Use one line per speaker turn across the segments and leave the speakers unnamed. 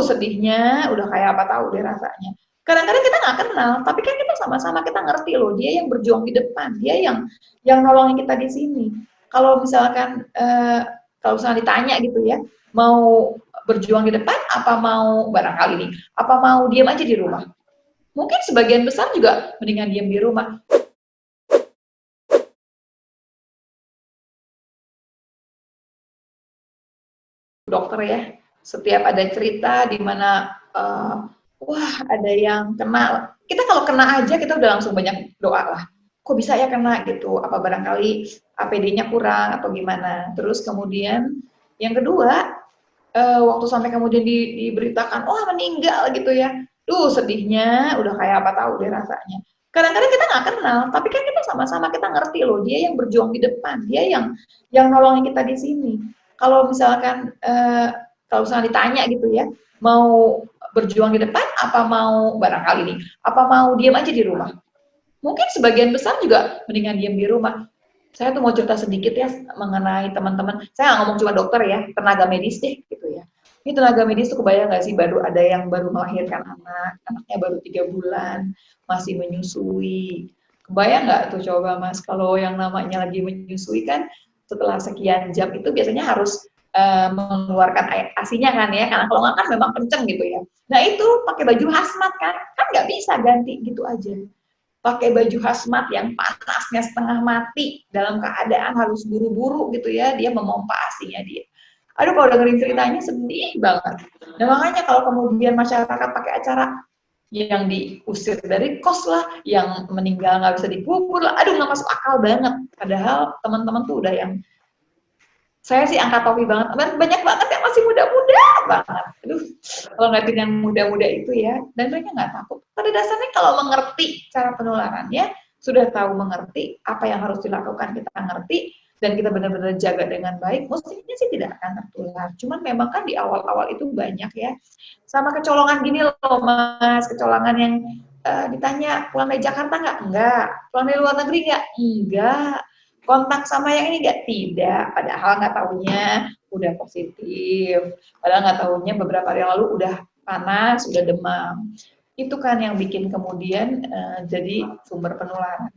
Sedihnya udah kayak apa tahu deh rasanya. Kadang-kadang kita nggak kenal, tapi kan kita sama-sama kita ngerti loh, dia yang berjuang di depan, dia yang nolongin kita di sini. Kalau misalkan kalau misalnya ditanya gitu ya, mau berjuang di depan apa mau barangkali nih, apa mau diam aja di rumah? Mungkin sebagian besar juga mendingan diam di rumah. Dokter ya, setiap ada cerita di mana wah ada yang kena, kita kalau kena aja kita udah langsung banyak doa lah, kok bisa ya kena gitu, apa barangkali APD-nya kurang atau gimana. Terus kemudian yang kedua, waktu sampai kemudian diberitakan oh meninggal gitu ya, sedihnya udah kayak apa tahu deh rasanya. Kadang-kadang kita nggak kenal, tapi kan kita sama-sama kita ngerti loh, dia yang berjuang di depan, dia yang nolongin kita di sini. Kalau misalkan kalau misalnya ditanya gitu ya, mau berjuang di depan apa mau barangkali nih, apa mau diam aja di rumah? Mungkin sebagian besar juga mendingan diam di rumah. Saya tuh mau cerita sedikit ya mengenai teman-teman. Saya nggak ngomong cuma dokter ya, tenaga medis deh gitu ya. Ini tenaga medis tuh kebayang nggak sih, baru ada yang baru melahirkan anak, anaknya baru 3 bulan, masih menyusui. Kebayang nggak tuh coba Mas, kalau yang namanya lagi menyusui kan setelah sekian jam itu biasanya harus mengeluarkan air asinya kan ya, karena kalau nggak kan memang kenceng gitu ya. Nah itu pakai baju hazmat kan nggak bisa ganti gitu aja, pakai baju hazmat yang panasnya setengah mati, dalam keadaan harus buru-buru gitu ya, dia memompa asinya dia. Aduh kalau dengerin ceritanya sedih banget. Nah makanya kalau kemudian masyarakat pakai acara yang diusir dari kos lah, yang meninggal nggak bisa dikubur lah, aduh nggak masuk akal banget. Padahal teman-teman tuh udah yang, saya sih angkat topi banget, dan banyak banget yang masih muda-muda banget. Aduh, kalau ngeliatin yang muda-muda itu ya, dan mereka nggak takut. Pada dasarnya kalau mengerti cara penularannya, sudah tahu mengerti apa yang harus dilakukan, kita ngerti, dan kita benar-benar jaga dengan baik, mestinya sih tidak akan tertular. Cuman memang kan di awal-awal itu banyak ya, sama kecolongan gini loh Mas, kecolongan yang ditanya pulang dari Jakarta nggak? Enggak. Pulang dari luar negeri nggak? Enggak. Kontak sama yang ini nggak? Tidak. Padahal nggak tahunya udah positif. Padahal nggak tahunya beberapa hari lalu udah panas, udah demam. Itu kan yang bikin kemudian jadi sumber penularan.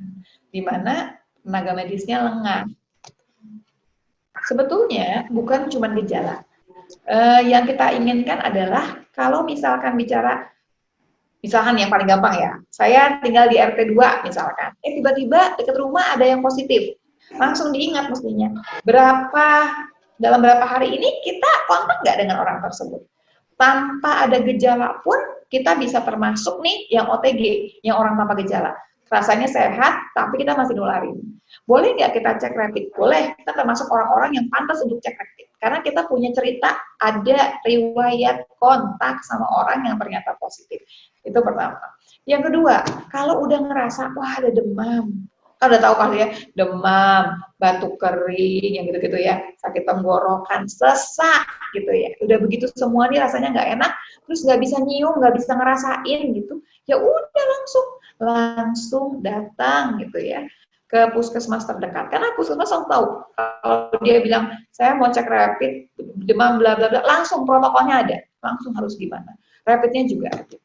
Di mana tenaga medisnya lengah. Sebetulnya bukan cuma gejala. Yang kita inginkan adalah kalau misalkan bicara, misalkan yang paling gampang ya, saya tinggal di RT 2 misalkan, tiba-tiba dekat rumah ada yang positif, langsung diingat mestinya, dalam berapa hari ini kita kontak nggak dengan orang tersebut. Tanpa ada gejala pun kita bisa termasuk nih yang OTG, yang orang tanpa gejala. Rasanya sehat, tapi kita masih nularin. Boleh nggak kita cek rapid? Boleh, kita termasuk orang-orang yang pantas untuk cek rapid. Karena kita punya cerita, ada riwayat kontak sama orang yang ternyata positif. Itu pertama. Yang kedua, kalau udah ngerasa, wah ada demam, kan udah tahu kali ya, demam, batuk kering, yang gitu-gitu ya, sakit tenggorokan, sesak gitu ya, udah begitu semua nih rasanya nggak enak, terus nggak bisa nyium, nggak bisa ngerasain gitu, ya udah langsung datang gitu ya ke puskesmas terdekat, karena puskesmas langsung tahu kalau dia bilang saya mau cek rapid demam bla bla bla, langsung protokolnya ada, langsung harus gimana, rapidnya juga ada.